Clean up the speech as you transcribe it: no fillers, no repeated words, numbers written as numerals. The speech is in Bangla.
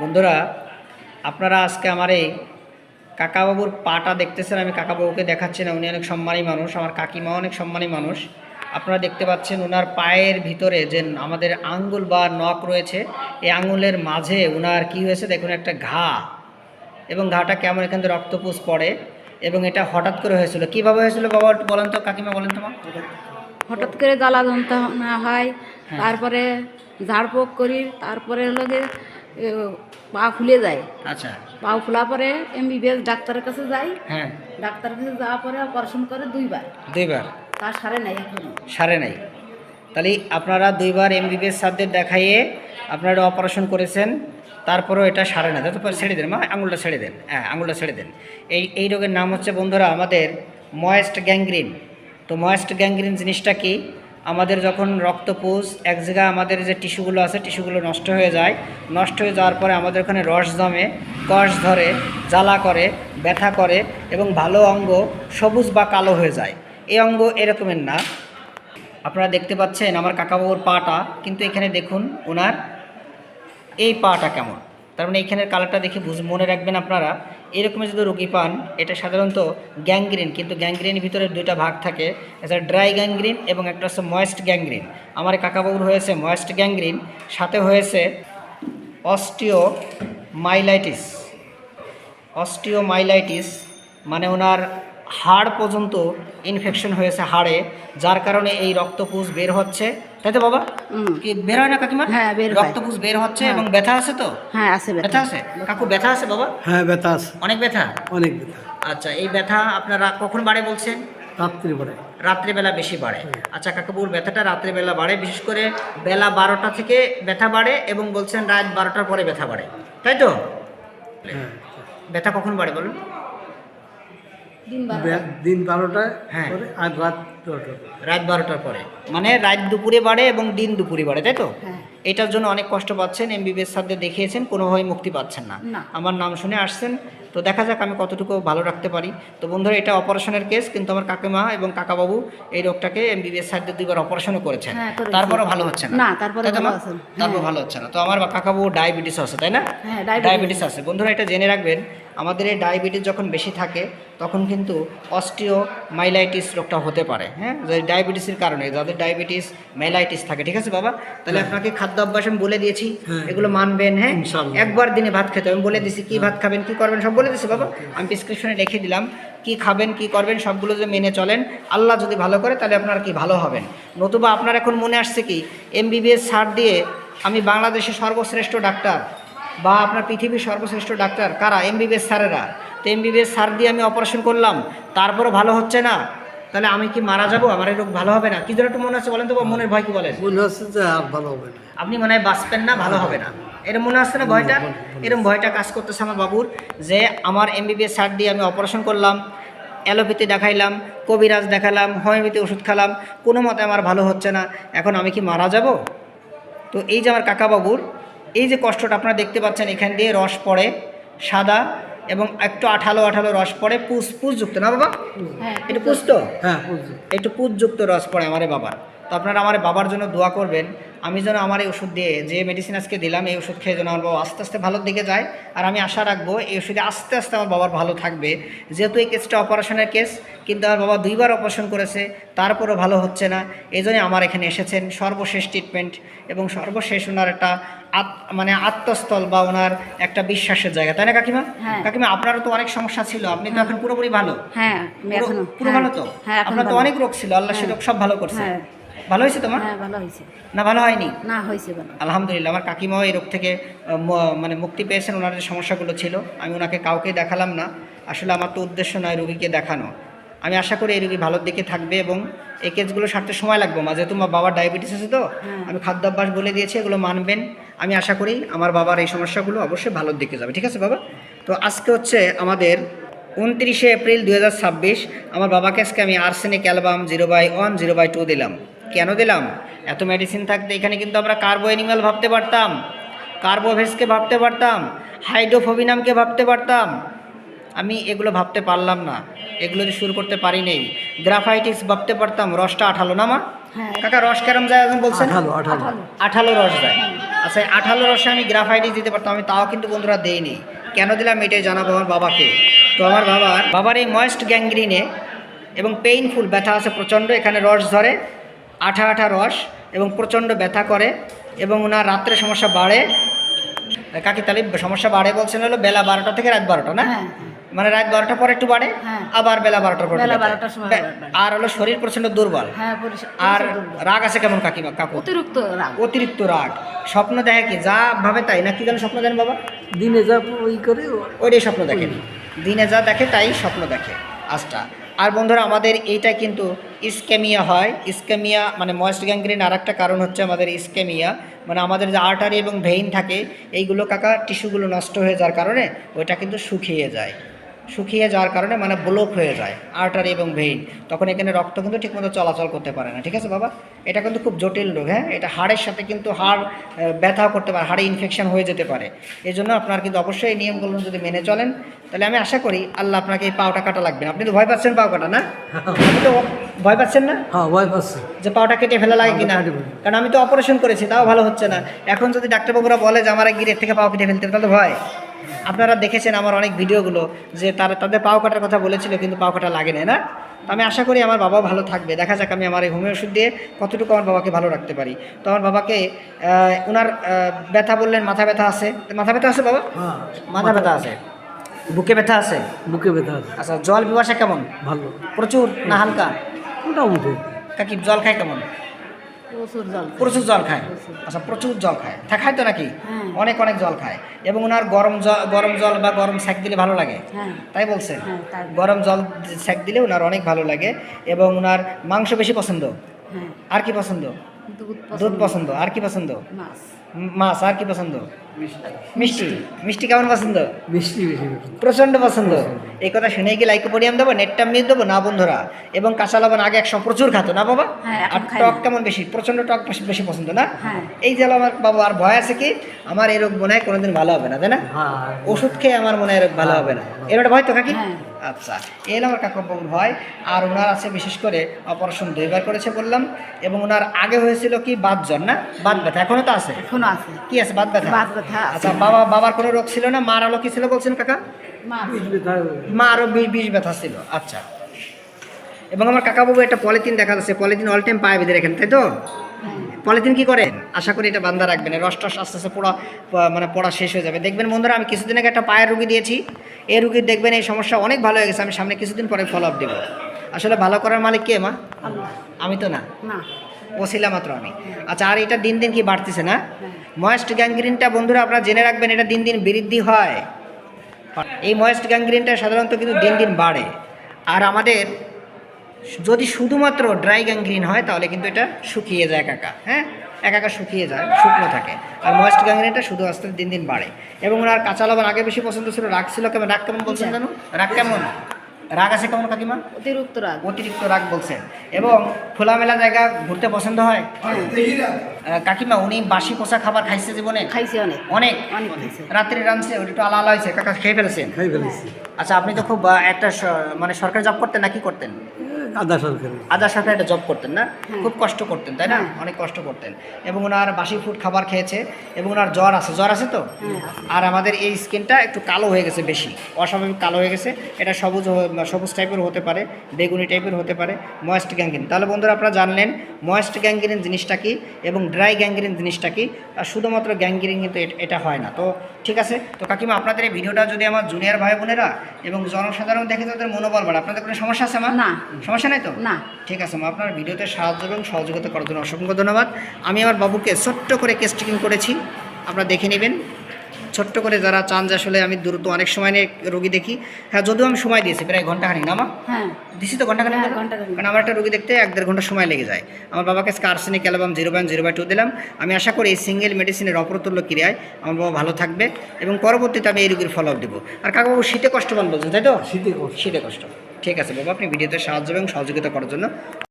বন্ধুরা, আপনারা আজকে আমার এই কাকাবাবুর পাটা দেখতেছেন। আমি কাকাবাবুকে দেখাচ্ছি না, উনি অনেক সম্মানী মানুষ, আমার কাকিমা অনেক সম্মানী মানুষ। আপনারা দেখতে পাচ্ছেন ওনার পায়ের ভিতরে যে আমাদের আঙ্গুল বা নখ রয়েছে, এই আঙ্গুলের মাঝে ওনার কি হয়েছে দেখুন, একটা ঘা। এবং ঘাটা কেমন, এখান থেকে রক্তপুষ পড়ে এবং এটা হঠাৎ করে হয়েছিল। কীভাবে হয়েছিল বাবা বলেন তো, কাকিমা বলেন তো মা। হঠাৎ করে জ্বালা যন্ত্রণা হয়, হ্যাঁ। তারপরে ঝাড়ফুঁক করি, তারপরে লগে পা ফুলে যায়। আচ্ছা। পা ফুলা পরে এমবিবিএস ডাক্তারের কাছে যাই। হ্যাঁ। ডাক্তারের কাছে যাওয়ার পরে অপারেশন করে দুইবার তার সারে নাই, এখনো সারে নাই। তাহলে আপনারা দুইবার এমবিবিএস স্যারদের দেখাইয়ে আপনারা অপারেশন করেছেন, তারপরেও এটা সারে না। তারপর ছেড়ে দেন মা, আঙুলটা ছেড়ে দেন। হ্যাঁ, আঙুলটা ছেড়ে দেন। এই রোগের নাম হচ্ছে বন্ধুরা আমাদের ময়েস্ট গ্যাংগ্রিন। তো ময়েস্ট গ্যাংগ্রিন জিনিসটা কি, আমাদের যখন রক্তপুষ এক জায়গায় আমাদের যে টিস্যুগুলো আছে টিস্যুগুলো নষ্ট হয়ে যায়, নষ্ট হয়ে যাওয়ার পরে আমাদের ওখানে রস জমে, কষ ধরে, জ্বালা করে, ব্যথা করে এবং ভালো অঙ্গ সবুজ বা কালো হয়ে যায়। এই অঙ্গ এরকমের না। আপনারা দেখতে পাচ্ছেন আমার কাকাবাবুর পাটা, কিন্তু এখানে দেখুন ওনার এই পাটা কেমন। তার মানে এইখানের কালারটা দেখে মনে রাখবেন আপনারা, এরকমের যদি রোগী পান এটা সাধারণত গ্যাংগ্রিন। কিন্তু গ্যাংগ্রিনের ভিতরে দুইটা ভাগ থাকে, একটা ড্রাই গ্যাংগ্রিন এবং একটা হচ্ছে ময়েস্ট গ্যাংগ্রিন। আমার কাকাবাবুর হয়েছে ময়েস্ট গ্যাংগ্রিন, সাথে হয়েছে অস্টিওমাইলাইটিস। মানে ওনার হাড় পর্যন্ত ইনফেকশন হয়েছে হাড়ে, যার কারণে এই রক্তপুষ বের হচ্ছে, তাই তো বাবা? কি বের হয় না কাকিমা? হ্যাঁ, রক্তপুষ বের হচ্ছে এবং ব্যথা আছে তো? হ্যাঁ, আছে ব্যথা আছে। কাকু ব্যথা আছে বাবা? হ্যাঁ, ব্যথা আছে, অনেক ব্যথা। অনেক ব্যথা। আচ্ছা, এই ব্যথা আপনারা কখন বাড়ে বলছেন? রাত্রি পরে, রাত্রিবেলা বেশি বাড়ে। আচ্ছা কাকাবুর ব্যথাটা রাত্রিবেলা বাড়ে, বিশেষ করে বেলা 12টা থেকে ব্যথা বাড়ে এবং বলছেন রাত 12টার পরে ব্যথা বাড়ে, তাই তো? হ্যাঁ, ব্যথা কখন বাড়ে বলুন? দিন 12টায়, হ্যাঁ। পরে আর রাত 12টায়। রাত 12টার পরে, মানে রাত দুপুরে বাড়ে এবং দিন দুপুরে বাড়ে, তাই তো? হ্যাঁ। এটার জন্য অনেক কষ্ট পাচ্ছেন, এমবিবিএস স্যারদের দেখিয়েছেন, কোনোভাবে মুক্তি পাচ্ছেন না। আমার নাম শুনে আসছেন, তো দেখা যাক আমি কতটুকু ভালো রাখতে পারি। তো বন্ধুরা, এটা অপারেশনের কেস, কিন্তু আমার কাকিমা এবং কাকাবাবু এই রোগটাকে এমবিবিএস স্যারদের দুইবার অপারেশনও করেছেন, তারপরও ভালো হচ্ছে না। তারপর ভালো হচ্ছে না। তো আমার কাকাবাবু ডায়াবেটিস আছে, তাই না? ডায়াবেটিস আছে। বন্ধুরা, এটা জেনে রাখবেন, আমাদের এই ডায়াবেটিস যখন বেশি থাকে তখন কিন্তু অস্টিওমাইলাইটিস রোগটা হতে পারে। হ্যাঁ, ডায়াবেটিসের কারণে যাদের ডায়াবেটিস মেলাইটিস থাকে। ঠিক আছে বাবা? তাহলে আপনাকে খাদ্য অভ্যাস আমি বলে দিয়েছি, এগুলো মানবেন। হ্যাঁ, একবার দিনে ভাত খেতে আমি বলে দিয়েছি, কি ভাত খাবেন কি করবেন সব বলে দিয়েছি বাবা। আমি প্রেসক্রিপশনে লিখে দিলাম কি খাবেন কি করবেন, সবগুলো যে মেনে চলেন, আল্লাহ যদি ভালো করে তাহলে আপনার কি ভালো হবেন। নতুবা আপনার এখন মনে আসছে কি, এমবিবিএস সার দিয়ে আমি বাংলাদেশের সর্বশ্রেষ্ঠ ডাক্তার বা আপনার পৃথিবীর সর্বশ্রেষ্ঠ ডাক্তার কারা? এমবিবিএস স্যারেরা। তো এমবিবিএস সার দিয়ে আমি অপারেশন করলাম, তারপরও ভালো হচ্ছে না, তাহলে আমি কি মারা যাবো? আমার এই রোগ ভালো হবে না? কি যেন একটু মনে হচ্ছে বলেন তো, মনের ভয় কি বলেন? মনে হচ্ছে যে আর ভালো হবে না, আপনি মনে হয় বাঁচবেন না, ভালো হবে না, এরকম মনে হচ্ছে না ভয়টা? এরকম ভয়টা কাজ করতেছে আমার বাবুর, যে আমার এমবিবিএস সার দিয়ে আমি অপারেশন করলাম, অ্যালোপ্যাথি দেখাইলাম, কবিরাজ দেখালাম, হোমিওপ্যাথি ওষুধ খেলাম, কোনো মতে আমার ভালো হচ্ছে না, এখন আমি কি মারা যাব? তো এই যে আমার কাকাবাবুর এই যে কষ্টটা আপনারা দেখতে পাচ্ছেন, এখান দিয়ে রস পড়ে সাদা এবং একটু আঠালো আঠালো রস পড়ে, পুষযুক্ত না বাবা? একটু পুষ তো, হ্যাঁ, একটু পুষযুক্ত রস পড়ে আমারে বাবার। তো আপনারা আমার বাবার জন্য দোয়া করবেন, আমি যেন আমার এই ওষুধ দিয়ে, যে মেডিসিন আজকে দিলাম, এই ওষুধ খেয়ে যেন আমার বাবা আস্তে আস্তে ভালোর দিকে যায়। আর আমি আশা রাখবো এই ওষুধে আস্তে আস্তে আমার বাবার ভালো থাকবে। যেহেতু এই কেসটা অপারেশনের কেস, কিন্তু আমার বাবা দুইবার অপারেশন করেছে, তারপরও ভালো হচ্ছে না। এই জন্যই আমার এখানে এসেছেন, সর্বশেষ ট্রিটমেন্ট এবং সর্বশেষ ওনার একটা মানে আত্মস্থল বা ওনার একটা বিশ্বাসের জায়গা, তাই না কাকিমা? কাকিমা, আপনারও তো অনেক সমস্যা ছিল, আপনি তো এখন পুরোপুরি ভালো। হ্যাঁ, পুরো ভালো তো? আপনার তো অনেক রোগ ছিল, আল্লাহ সে রোগ সব ভালো করছে। ভালো হয়েছে তোমার? হ্যাঁ, ভালো হয়েছে। না ভালো হয়নি? না, হয়েছে ভালো, আলহামদুলিল্লাহ। আমার কাকিমাও এই রোগ থেকে মানে মুক্তি পেয়েছেন। ওনার যে সমস্যাগুলো ছিল, আমি ওনাকে কাউকে দেখালাম না, আসলে আমার তো উদ্দেশ্য নয় রোগীকে দেখানো। আমি আশা করি এই রোগী ভালোর দিকে থাকবে এবং এই কেসগুলো সারতে সময় লাগবে। মাঝে তোমার বাবার ডায়াবেটিস আছে, তো আমি খাদ্যাভ্যাস বলে দিয়েছি, এগুলো মানবেন। আমি আশা করি আমার বাবার এই সমস্যাগুলো অবশ্যই ভালোর দিকে যাবে। ঠিক আছে বাবা? তো আজকে হচ্ছে আমাদের 29শে এপ্রিল 2026। আমার বাবাকে আজকে আমি আর্সেনিক অ্যালবাম 0/1 0/2 দিলাম। কেন দিলাম? এত মেডিসিন থাকতে এখানে কিন্তু আমরা কার্বো অ্যানিমাল ভাবতে পারতাম, কার্বোভেসকে ভাবতে পারতাম, হাইড্রোফোবিনামকে ভাবতে পারতাম, আমি এগুলো ভাবতে পারলাম না, এগুলো যে শুরু করতে পারি নেই। গ্রাফাইটিস ভাবতে পারতাম, রসটা আঠালো না মা? হ্যাঁ কাকা রস কেরম যায় এখন বলছেন? আঠালো আঠালো আঠালো রস যায়। আচ্ছা এই আঠালো রসে আমি গ্রাফাইটিস দিতে পারতাম, আমি তাও কিন্তু বন্ধুরা দেইনি। কেন দিলাম এটাই জানাবো আমার বাবাকে। তো আমার বাবার এই ময়েস্ট গ্যাংগ্রিনে এবং পেইনফুল ব্যথা আছে প্রচণ্ড, এখানে রস ধরে আঠা আঠা রস এবং প্রচণ্ড ব্যথা করে এবং ওনার রাত্রে সমস্যা বাড়ে। কাকি তাহলে সমস্যা বাড়ে বলছেন হলো বেলা 12টা থেকে রাত 12টা না? হ্যাঁ মানে রাত 12টা পরে একটু বাড়ে, হ্যাঁ। আবার বেলা 12টার পরে বেলা বাড়ে। 12টার সময় বাড়ে। আর হলো শরীর প্রচণ্ড দুর্বল। হ্যাঁ আর রাগ আছে কেমন কাকিমা কাকু? অতিরিক্ত রাগ। অতিরিক্ত রাগ। স্বপ্ন দেখে কি যা ভাবে তাই না? কি যেন স্বপ্ন দেন বাবা? দিনে যা ওই করে ওইটাই স্বপ্ন দেখেন, দিনে যা দেখে তাই স্বপ্ন দেখে। আচ্ছা আর বন্ধুরা আমাদের এইটা কিন্তু ইস্কেমিয়া হয়। ইস্কেমিয়া মানে ময়েস্ট গ্যাংগ্রিন আর একটা কারণ হচ্ছে আমাদের ইস্কেমিয়া, মানে আমাদের যে আর্টারি এবং ভেইন থাকে এইগুলো কাকা টিস্যুগুলো নষ্ট হয়ে যাওয়ার কারণে ওইটা কিন্তু শুকিয়ে যায়। শুকিয়ে যাওয়ার কারণে মানে ব্লক হয়ে যায় আর্টারি এবং ভেইন, তখন এখানে রক্ত কিন্তু ঠিকমতো চলাচল করতে পারে না। ঠিক আছে বাবা, এটা কিন্তু খুব জটিল রোগ। হ্যাঁ, এটা হাড়ের সাথে কিন্তু হাড় ব্যথাও করতে পারে, হাড়ে ইনফেকশন হয়ে যেতে পারে। এই জন্য আপনার কিন্তু অবশ্যই এই নিয়মগুলো যদি মেনে চলেন তাহলে আমি আশা করি আল্লাহ আপনাকে এই পাওটা কাটা লাগবে না। আপনি তো ভয় পাচ্ছেন পাও কাটা না? আপনি তো ভয় পাচ্ছেন না হ্যাঁ ভয় পাচ্ছে। যে পাওটা কেটে ফেলা লাগে কিনা? কারণ আমি তো অপারেশন করেছি তাও ভালো হচ্ছে না। এখন যদি ডাক্তারবাবুরা বলে যে আমার গিরের থেকে পাও কেটে ফেলতে হবে, তাহলে ভয়। আপনারা দেখেছেন আমার অনেক ভিডিওগুলো যে তাদের পাও কাটার কথা বলেছিল কিন্তু পাও কাটা লাগে না। তো আমি আশা করি আমার বাবাও ভালো থাকবে। দেখা যাক আমি আমার এই হোমিও ওষুধ দিয়ে কতটুকু আমার বাবাকে ভালো রাখতে পারি। তো আমার বাবাকে ওনার ব্যথা বললেন, মাথা ব্যথা আছে। মাথা ব্যথা আছে বাবা? হ্যাঁ মাথা ব্যথা আছে। বুকে ব্যথা আছে? বুকে ব্যথা আছে। আচ্ছা জল পিপাসা কেমন? ভালো প্রচুর না হালকা? মোটামুটি। কাকি জল খায় কেমন? প্রচুর জল। প্রচুর জল খায়। আচ্ছা প্রচুর জল খায়, খায় তো নাকি? হ্যাঁ। অনেক জল খায় এবং ওনার গরম জল বা গরম সেক দিলে ভালো লাগে। হ্যাঁ তাই বলছেন? হ্যাঁ তাই। গরম জল সেক দিলে ওনার অনেক ভালো লাগে এবং ওনার মাংস বেশি পছন্দ। হ্যাঁ আর কি পছন্দ? দুধ পছন্দ। আর কি পছন্দ? মাছ। মাছ। আর কি পছন্দ? মিষ্টি। মিষ্টি কেমন পছন্দ? মিষ্টি বেশি প্রচণ্ড পছন্দ। এই কথা শুনে কি লাইকোপোডিয়াম দেবো, নেটটা মিট দেবো না বন্ধুরা? এবং কাঁচা লবণ আগে একসময় প্রচুর খাতো না বাবা? হ্যাঁ, এখন আর খাই টক না। কেমন বেশি? প্রচণ্ড টক বেশি পছন্দ না? হ্যাঁ। এই যে আমার বাবা আর ভয় আছে কি আমার এই রোগ মনে হয় কোনোদিন ভালো হবে না, তাই না? হ্যাঁ ওষুধ খেয়ে আমার মনে হয় এরকম ভালো হবে না, এর একটা ভয় তো কাকি? হ্যাঁ। আচ্ছা এই আমার কাকাবাবুর ভয়। আর ওনার আছে বিশেষ করে অপারেশন 2বার করেছে বললাম, এবং ওনার আগে হয়েছিল কি বাত জ্বর না বাত ব্যথা, এখনো তো আছে? এখনো আছে। কি আছে? বাত ব্যথা। বাত ব্যথা আছে। আচ্ছা বাবার কোনো রোগ ছিল না? মার আলো কি ছিল বলছেন কাকা? মাছ। মা আরও বিষ ব্যথা ছিল। আচ্ছা এবং আমার কাকাবাবু একটা পলিথিন দেখা যাচ্ছে, পলিথিন অল টাইম পায়ে বেঁধে রাখেন তাই তো? পলিথিন কি করেন? আশা করি এটা বান্ধা রাখবেন, রস টস আস্তে আস্তে মানে পড়া শেষ হয়ে যাবে। দেখবেন বন্ধুরা আমি কিছুদিন আগে একটা পায়ের রুগী দিয়েছি, এই রুগীর দেখবেন এই সমস্যা অনেক ভালো হয়ে গেছে। আমি সামনে কিছুদিন পরে ফলো আপ দেবো। আসলে ভালো করার মালিক কে মা? আল্লাহ। আমি তো না, না। ওসিলা মাত্র আমি। আচ্ছা আর এটা দিন দিন কি বাড়তেছে না? হ্যাঁ। ময়েস্ট গ্যাংগ্রিনটা বন্ধুরা আপনারা জেনে রাখবেন, এটা দিন দিন বৃদ্ধি হয়। এই ময়েস্ট গ্যাংগ্রিনটা সাধারণত কিন্তু দিন দিন বাড়ে। আর আমাদের যদি শুধুমাত্র ড্রাই গ্যাংগ্রিন হয় তাহলে কিন্তু এটা শুকিয়ে যায় কাকা। হ্যাঁ একা শুকিয়ে যায়, শুকনো থাকে। আর ময়েস্ট গ্যাংগ্রিনটা শুধু আস্তে দিন দিন বাড়ে। এবং ওনার কাঁচা লবণ আগে বেশি পছন্দ ছিল। রাগ ছিল কেমন? রাগ কেমন বলছেন জানো? রাগ কেমন? রাগ আছে কেমন কাকিমা? অতিরিক্ত রাগ। অতিরিক্ত রাগ বলছেন। এবং খোলামেলা জায়গা ঘুরতে পছন্দ হয়? কাকিমা উনি বাসি পোষা খাবার খাইছে জীবনে? খাইছে অনেক। অনেক অনেক খাইছে। রাত্রে রাঁধছে ওটা একটু আলা হয়েছে কাকা, খেয়ে ফেলেছেন? খাই ফেলেছি। আচ্ছা আপনি তো খুব একটা মানে সরকারি জব করতেন না কি করতেন? আদা সরকারি। আধা সরকারি একটা জব করতেন না? হ্যাঁ। খুব কষ্ট করতেন তাই না? হ্যাঁ। অনেক কষ্ট করতেন। এবং ওনার বাসি ফুড খাবার খেয়েছে এবং ওনার জ্বর আছে তো? হ্যাঁ আছে। আর আমাদের এই স্কিনটা একটু কালো হয়ে গেছে, বেশি অস্বাভাবিক কালো হয়ে গেছে। এটা সবুজ টাইপের হতে পারে, বেগুনি টাইপের হতে পারে ময়েস্ট গ্যাংগ্রিন। তাহলে বন্ধুরা আপনারা জানলেন ময়েস্ট গ্যাংগ্রিন জিনিসটা কি এবং ড্রাই গ্যাংগ্রিন জিনিসটা কি। আর শুধুমাত্র গ্যাংগ্রিন কিন্তু এটা হয় না। তো ঠিক আছে। তো কাকিমা আপনাদের এই ভিডিওটা যদি আমার জুনিয়র ভাই বোনেরা এবং জনসাধারণ দেখে তাদের মনোবল বাড়ে। আপনাদের কোনো সমস্যা আছে আমার? না। সমস্যা নাই তো? না। ঠিক আছে মা, আপনার ভিডিওতে সাহায্য এবং সহযোগিতা করার জন্য অসংখ্য ধন্যবাদ। আমি আমার বাবুকে ছোট্ট করে কেস টেকিং করেছি, আপনারা দেখে নেবেন। ছোট্ট করে যারা চান যে আসলে আমি দ্রুত অনেক সময় নিয়ে রোগী দেখি, হ্যাঁ যদিও আমি সময় দিয়েছি প্রায় ঘন্টাখানিক না মা? হ্যাঁ দিছি তো ঘন্টাখানিক। হ্যাঁ, ঘন্টাখানিক। কারণ আমার একটা রোগী দেখতে 1-1.5 ঘন্টা সময় লেগে যায়। আমার বাবাকে আর্সেনিক অ্যালবাম 0.0/2 দিলাম। আমি আশা করি এই সিঙ্গেল মেডিসিনের অপ্রতুল্য ক্রিয়ায় আমার বাবা ভালো থাকবে এবং পরবর্তীতে আমি এই রোগীর ফলো আপ দেবো। আর কাকাবাবু শীতে কষ্ট পান বলছেন তাই তো? শীতে কষ্ট। শীতে কষ্ট। ঠিক আছে বাবা, আপনি ভিডিওতে সাহায্য এবং সহযোগিতা করার জন্য